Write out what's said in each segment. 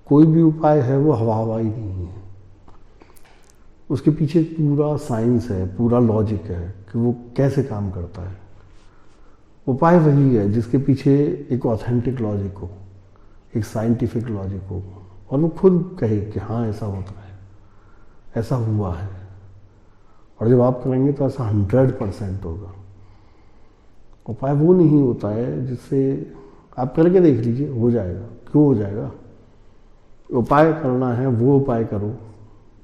कोई भी उपाय है वो हवा हवाई नहीं है, उसके पीछे पूरा साइंस है, पूरा लॉजिक है कि वो कैसे काम करता है। उपाय वही है जिसके पीछे एक ऑथेंटिक लॉजिक हो, एक साइंटिफिक लॉजिक हो, और वो खुद कहे कि हाँ ऐसा होता है, ऐसा हुआ है। और जब आप करेंगे तो ऐसा 100% होगा। उपाय वो नहीं होता है जिससे आप करके देख लीजिए हो जाएगा, क्यों हो जाएगा। उपाय करना है वो उपाय करो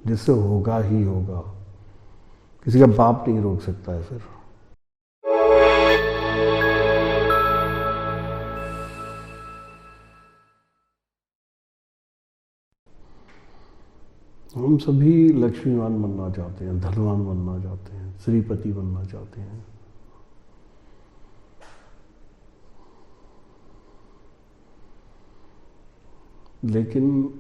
जिससे होगा ही होगा, किसी का बाप नहीं रोक सकता है। फिर हम सभी लक्ष्मीवान बनना चाहते हैं, धनवान बनना चाहते हैं, श्रीपति बनना चाहते हैं। लेकिन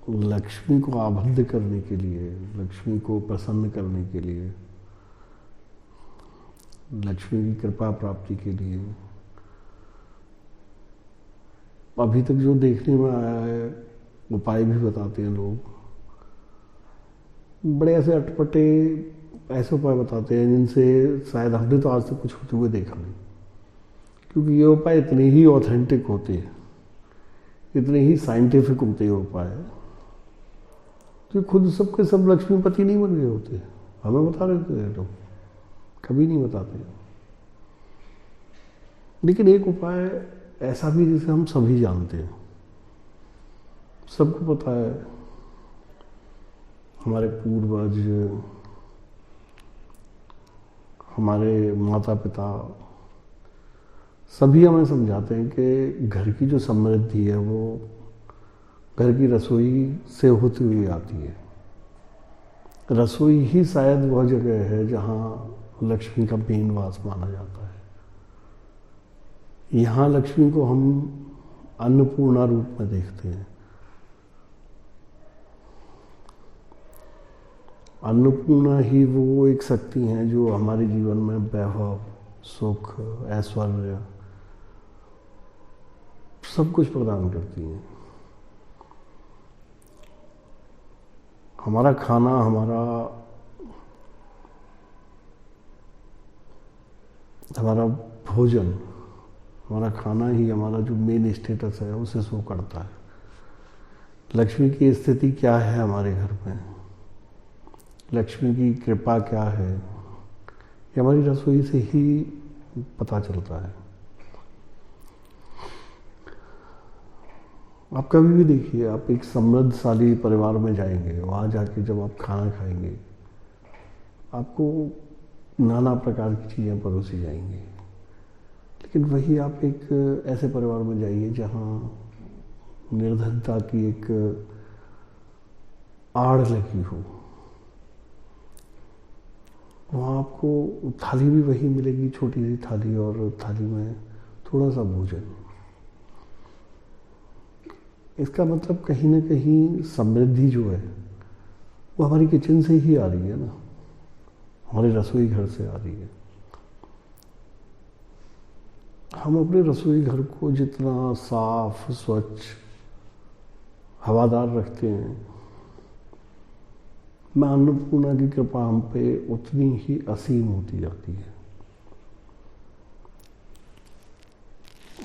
लक्ष्मी को आबद्ध करने के लिए, लक्ष्मी को प्रसन्न करने के लिए, लक्ष्मी की कृपा प्राप्ति के लिए अभी तक जो देखने में आया है, उपाय भी बताते हैं लोग, बड़े ऐसे अटपटे ऐसे उपाय बताते हैं जिनसे शायद हमने तो आज तक कुछ होते हुए देखा नहीं। क्योंकि ये उपाय इतने ही ऑथेंटिक होते हैं, इतने ही साइंटिफिक होते हैं उपाय, तो खुद सबके सब लक्ष्मीपति नहीं बन गए होते। हमें बता रहे थे लोग, कभी नहीं बताते। लेकिन एक उपाय ऐसा भी जिसे हम सभी जानते हैं, सबको पता है, हमारे पूर्वज, हमारे माता पिता सभी हमें समझाते हैं कि घर की जो समृद्धि है वो घर की रसोई से होती हुई आती है। रसोई ही शायद वह जगह है जहाँ लक्ष्मी का मेन वास माना जाता है। यहाँ लक्ष्मी को हम अन्नपूर्णा रूप में देखते हैं। अन्नपूर्णा ही वो एक शक्ति है जो हमारे जीवन में वैभव, सुख, ऐश्वर्य सब कुछ प्रदान करती हैं। हमारा खाना, हमारा भोजन, हमारा खाना ही हमारा जो मेन स्टेटस है उसे शो करता है। लक्ष्मी की स्थिति क्या है हमारे घर में, लक्ष्मी की कृपा क्या है, ये हमारी रसोई से ही पता चलता है। आप कभी भी देखिए, आप एक समृद्धशाली परिवार में जाएंगे, वहाँ जाके जब आप खाना खाएंगे आपको नाना प्रकार की चीज़ें परोसी जाएंगी। लेकिन वही आप एक ऐसे परिवार में जाइए जहाँ निर्धनता की एक आड़ लगी हो, वहाँ आपको थाली भी वही मिलेगी, छोटी सी थाली, और थाली में थोड़ा सा भोजन। इसका मतलब कहीं ना कहीं समृद्धि जो है वो हमारी किचन से ही आ रही है ना, हमारे रसोई घर से आ रही है। हम अपने रसोई घर को जितना साफ, स्वच्छ, हवादार रखते हैं, मैं अन्नपूर्णा की कृपा हम पे उतनी ही असीम होती जाती है।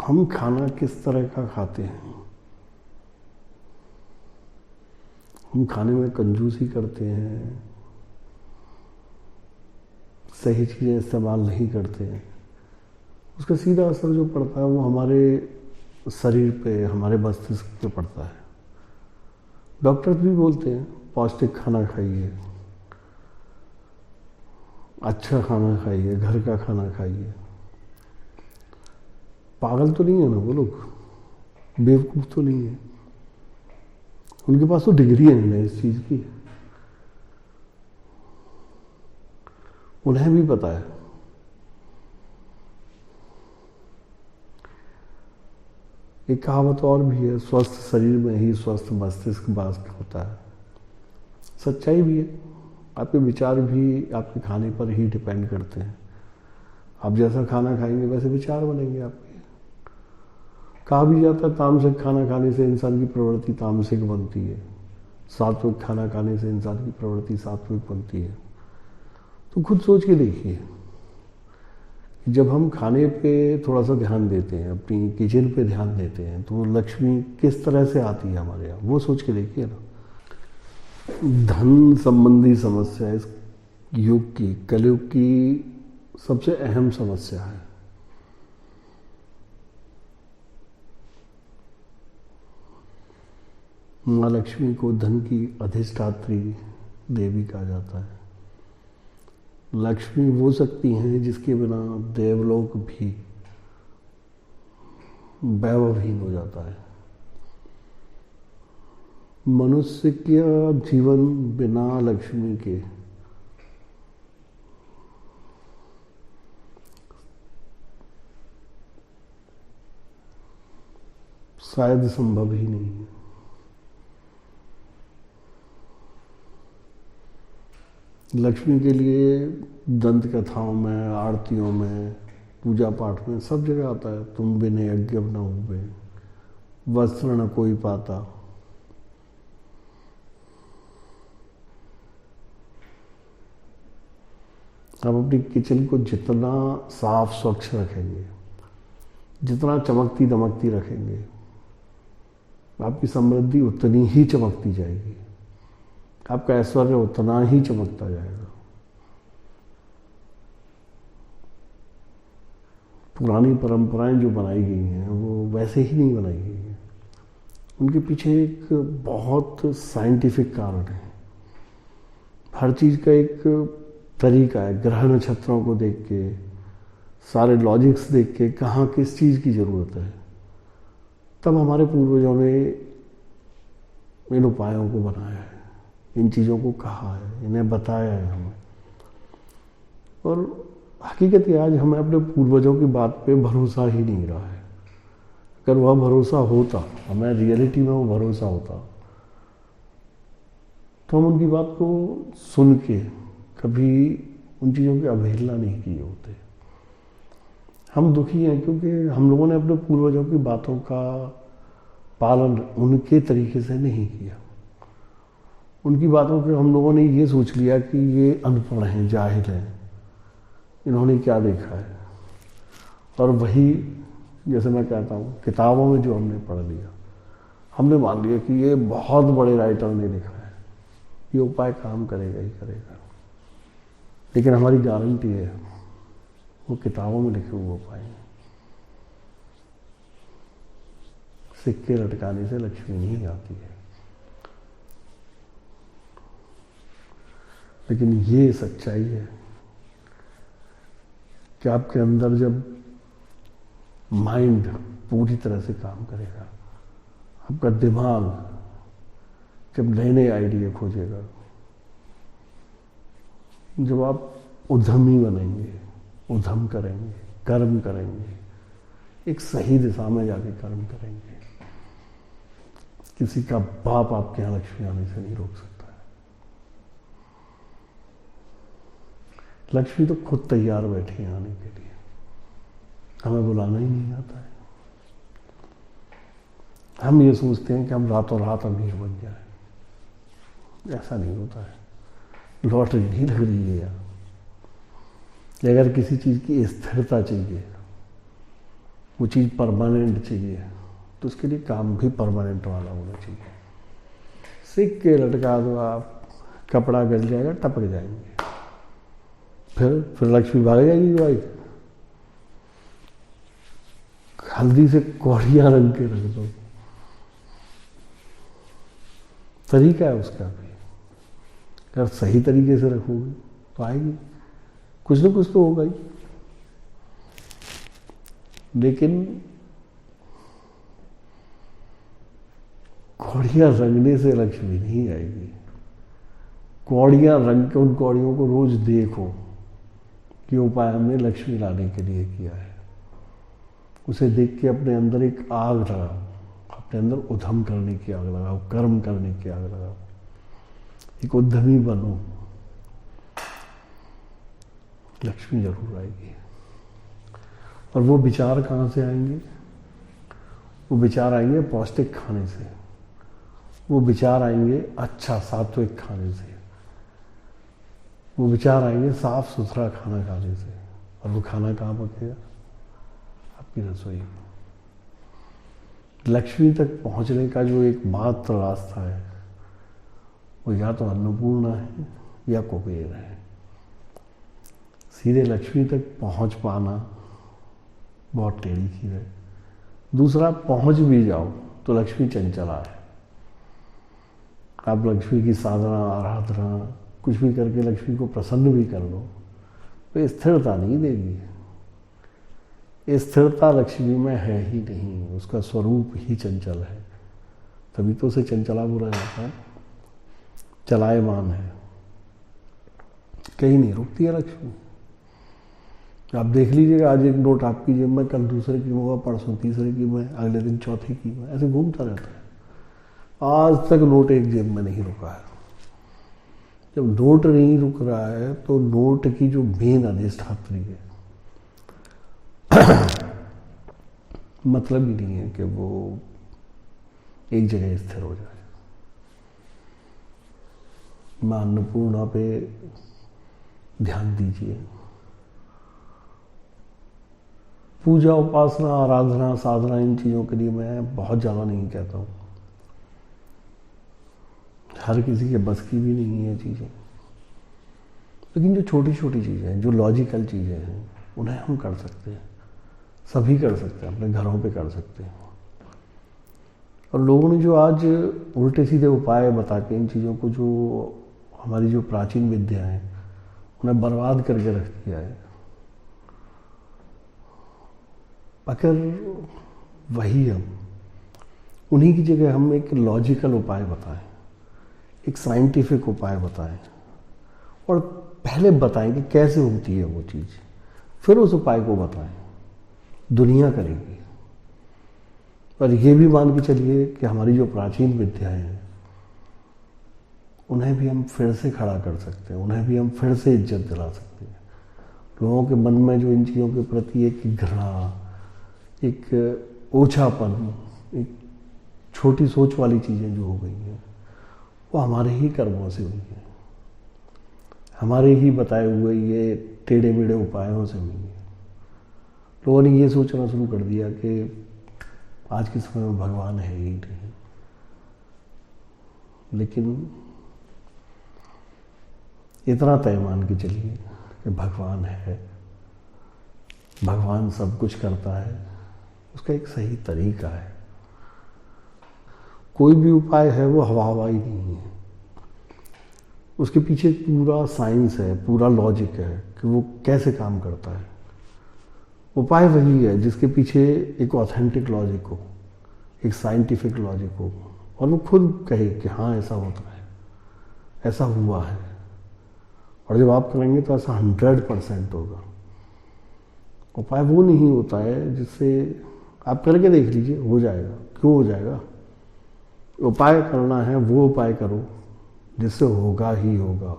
हम खाना किस तरह का खाते हैं, हम खाने में कंजूसी करते हैं, सही चीज़ें इस्तेमाल नहीं करते हैं, उसका सीधा असर जो पड़ता है वो हमारे शरीर पे, हमारे मस्तिष्क पे पड़ता है। डॉक्टर भी बोलते हैं पौष्टिक खाना खाइए, अच्छा खाना खाइए, घर का खाना खाइए। पागल तो नहीं है ना वो लोग, बेवकूफ़ तो नहीं है, उनके पास तो डिग्री है ना इस चीज़ की, उन्हें भी पता है। एक कहावत और भी है, स्वस्थ शरीर में ही स्वस्थ मस्तिष्क वास होता है। सच्चाई भी है। आपके विचार भी आपके खाने पर ही डिपेंड करते हैं। आप जैसा खाना खाएंगे वैसे विचार बनेंगे आपके। कहा भी जाता है तामसिक खाना खाने से इंसान की प्रवृत्ति तामसिक बनती है, सात्विक खाना खाने से इंसान की प्रवृत्ति सात्विक बनती है। तो खुद सोच के देखिए, जब हम खाने पे थोड़ा सा ध्यान देते हैं, अपनी किचन पे ध्यान देते हैं, तो लक्ष्मी किस तरह से आती है हमारे यहाँ, वो सोच के देखिए ना। धन संबंधी समस्या इस युग की, कलयुग की सबसे अहम समस्या है। माँ लक्ष्मी को धन की अधिष्ठात्री देवी कहा जाता है। लक्ष्मी वो शक्ति हैं जिसके बिना देवलोक भी वैभवहीन हो जाता है। मनुष्य का जीवन बिना लक्ष्मी के शायद संभव ही नहीं है। लक्ष्मी के लिए दंत कथाओं में, आरतियों में, पूजा पाठ में सब जगह आता है, तुम बिन यज्ञ न हुए, वस्त्र न कोई पाता। आप अपनी किचन को जितना साफ स्वच्छ रखेंगे, जितना चमकती दमकती रखेंगे, आपकी समृद्धि उतनी ही चमकती जाएगी, आपका ऐश्वर्य उतना ही चमकता जाएगा। पुरानी परंपराएं जो बनाई गई हैं वो वैसे ही नहीं बनाई गई हैं, उनके पीछे एक बहुत साइंटिफिक कारण है। हर चीज़ का एक तरीका है, ग्रह नक्षत्रों को देख के, सारे लॉजिक्स देख के कहाँ किस चीज़ की ज़रूरत है, तब हमारे पूर्वजों ने इन उपायों को बनाया है, इन चीज़ों को कहा है, इन्हें बताया है हमें। और हकीकत ये आज हमें अपने पूर्वजों की बात पे भरोसा ही नहीं रहा है। अगर वह भरोसा होता, हमें रियलिटी में वो भरोसा होता, तो हम उनकी बात को सुन के कभी उन चीज़ों की अवहेलना नहीं किए होते। हम दुखी हैं क्योंकि हम लोगों ने अपने पूर्वजों की बातों का पालन उनके तरीके से नहीं किया। उनकी बातों पे हम लोगों ने ये सोच लिया कि ये अनपढ़ हैं, जाहिल हैं, इन्होंने क्या देखा है। और वही, जैसे मैं कहता हूँ, किताबों में जो हमने पढ़ लिया, हमने मान लिया कि ये बहुत बड़े राइटर ने लिखा है, ये उपाय काम करेगा ही करेगा। लेकिन हमारी गारंटी है वो किताबों में लिखे हुए उपाय हैं। सिक्के लटकाने से लक्ष्मी नहीं आती है। लेकिन ये सच्चाई है कि आपके अंदर जब माइंड पूरी तरह से काम करेगा, आपका दिमाग जब नए नए आइडिया खोजेगा, जब आप उद्यमी बनेंगे, उद्यम करेंगे, कर्म करेंगे, एक सही दिशा में जाके कर्म करेंगे, किसी का बाप आपके यहाँ लक्ष्मी आने से नहीं रोक सकता है। लक्ष्मी तो खुद तैयार बैठी है आने के लिए, हमें बुलाना ही नहीं आता है। हम ये सोचते हैं कि हम रातों रात अमीर बन जाए, ऐसा नहीं होता है। लॉटरी नहीं लग रही है यार। अगर किसी चीज़ की स्थिरता चाहिए, वो चीज़ परमानेंट चाहिए, तो उसके लिए काम भी परमानेंट वाला होना चाहिए। सिक्के लटका दो आप, कपड़ा गल जाएगा, टपक जाएंगे, फिर लक्ष्मी भाग जाएगी भाई। हल्दी से कौड़ियां रंग के रख दो, तरीका है उसका भी। अगर सही तरीके से रखोगे तो आएगी, कुछ ना कुछ तो होगा ही। लेकिन कौड़ियां रंगने से लक्ष्मी नहीं आएगी। कौड़ियां रंग के उन कौड़ियों को रोज देखो कि उपाय हमने लक्ष्मी लाने के लिए किया है। उसे देख के अपने अंदर एक आग लगाओ, अपने अंदर उद्यम करने की आग लगाओ, कर्म करने की आग लगाओ, एक उद्यमी बनो, लक्ष्मी जरूर आएगी। और वो विचार कहाँ से आएंगे? वो विचार आएंगे पौष्टिक खाने से, वो विचार आएंगे अच्छा सात्विक खाने से, वो विचार आएंगे साफ सुथरा खाना खाने से। और वो खाना कहाँ पकेगा? आपकी रसोई में। लक्ष्मी तक पहुंचने का जो एकमात्र रास्ता है वो या तो अन्नपूर्णा है या कुबेर है। सीधे लक्ष्मी तक पहुंच पाना बहुत टेढ़ी चीज है। दूसरा, पहुंच भी जाओ तो लक्ष्मी चंचला है। आप लक्ष्मी की साधना आराधना कुछ भी करके लक्ष्मी को प्रसन्न भी कर लो तो स्थिरता नहीं देगी। स्थिरता लक्ष्मी में है ही नहीं, उसका स्वरूप ही चंचल है। तभी तो उसे चंचला बोला जाता है, चलायमान है, कहीं नहीं रुकती है लक्ष्मी। आप देख लीजिएगा, आज एक नोट आपकी जेब में, कल दूसरे की होगा, परसों तीसरे की में, अगले दिन चौथे की में, ऐसे घूमता रहता है। आज तक नोट एक जेब में नहीं रुका है। जब नोट नहीं रुक रहा है तो नोट की जो मेन अधिष्ठात्री है मतलब ही नहीं है कि वो एक जगह स्थिर हो जाए। मां अन्नपूर्णा पे ध्यान दीजिए। पूजा उपासना आराधना साधना इन चीज़ों के लिए मैं बहुत ज़्यादा नहीं कहता हूँ, हर किसी के बस की भी नहीं है चीज़ें। लेकिन जो छोटी छोटी चीज़ें हैं, जो लॉजिकल चीज़ें हैं, उन्हें हम कर सकते हैं, सभी कर सकते हैं, अपने घरों पे कर सकते हैं। और लोगों ने जो आज उल्टे सीधे उपाय बता के इन चीज़ों को, जो हमारी जो प्राचीन विद्या है, उन्हें बर्बाद करके रख दिया है। अगर वही हम उन्हीं की जगह हम एक लॉजिकल उपाय बताएं, एक साइंटिफिक उपाय बताएं, और पहले बताएं कि कैसे होती है वो चीज़, फिर उस उपाय को बताएं, दुनिया करेगी। और ये भी मान के चलिए कि हमारी जो प्राचीन विद्याएं हैं उन्हें भी हम फिर से खड़ा कर सकते हैं, उन्हें भी हम फिर से इज्जत दिला सकते हैं। लोगों के मन में जो इन चीज़ों के प्रति एक घृणा, एक ओछापन, एक छोटी सोच वाली चीज़ें जो हो गई हैं, वो हमारे ही कर्मों से हुई है, हमारे ही बताए हुए ये टेढ़े मेढ़े उपायों से हुई है। लोगों ने ये सोचना शुरू कर दिया कि आज के समय में भगवान है ही नहीं। लेकिन इतना तय मान के चलिए कि भगवान है, भगवान सब कुछ करता है, उसका एक सही तरीका है। कोई भी उपाय है वो हवा हवाई नहीं है, उसके पीछे पूरा साइंस है, पूरा लॉजिक है कि वो कैसे काम करता है। उपाय वही है जिसके पीछे एक ऑथेंटिक लॉजिक हो, एक साइंटिफिक लॉजिक हो, और वो खुद कहे कि हाँ ऐसा होता है, ऐसा हुआ है। और जब आप करेंगे तो ऐसा 100% होगा। उपाय वो नहीं होता है जिससे आप करके देख लीजिए हो जाएगा। क्यों हो जाएगा? उपाय करना है वो उपाय करो जिससे होगा ही होगा,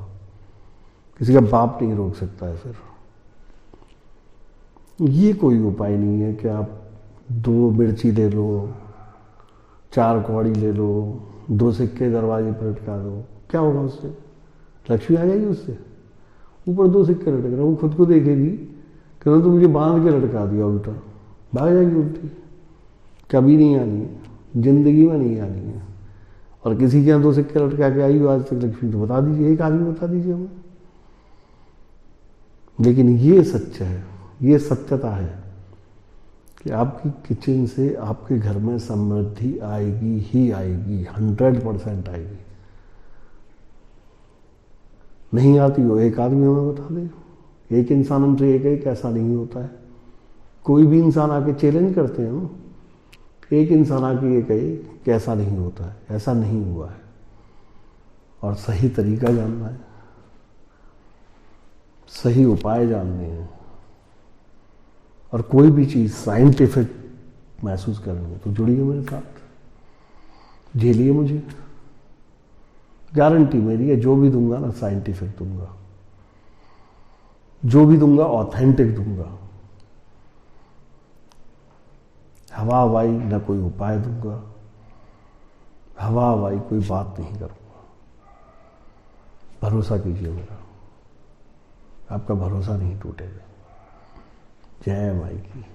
किसी का बाप नहीं रोक सकता है। फिर ये कोई उपाय नहीं है कि आप 2 मिर्ची ले लो, 4 कौड़ी ले लो, 2 सिक्के दरवाजे पर लटका दो, क्या होगा उससे? लक्ष्मी आ जाएगी उससे? ऊपर 2 सिक्के लटक रहे, वो खुद को देखेगी कि तो मुझे बांध के लटका दिया, उल्टा भाग जाएगी उल्टी। कभी नहीं आनी है, जिंदगी में नहीं आनी है। और किसी के यहाँ 2 सिक्के लटका के आई हो आज तक लक्ष्मी, तो बता दीजिए, एक आदमी बता दीजिए हमें। लेकिन ये सच है, ये सत्यता है कि आपकी किचन से आपके घर में समृद्धि आएगी ही आएगी, 100% आएगी। नहीं आती हो एक आदमी हमें बता दे, एक इंसान हमसे ये कहे कैसा नहीं होता है। कोई भी इंसान आके चैलेंज करते हैं ना, एक इंसान आके ये कहे कैसा नहीं होता है, ऐसा नहीं हुआ है। और सही तरीका जानना है, सही उपाय जानने हैं, और कोई भी चीज़ साइंटिफिक महसूस करनी है तो जुड़िए मेरे साथ, झेलिए मुझे। गारंटी मेरी है, जो भी दूंगा ना साइंटिफिक दूंगा, जो भी दूंगा ऑथेंटिक दूंगा। हवा हवाई न कोई उपाय दूंगा, हवा हवाई कोई बात नहीं करूंगा। भरोसा कीजिए मेरा, आपका भरोसा नहीं टूटेगा। जय माई की।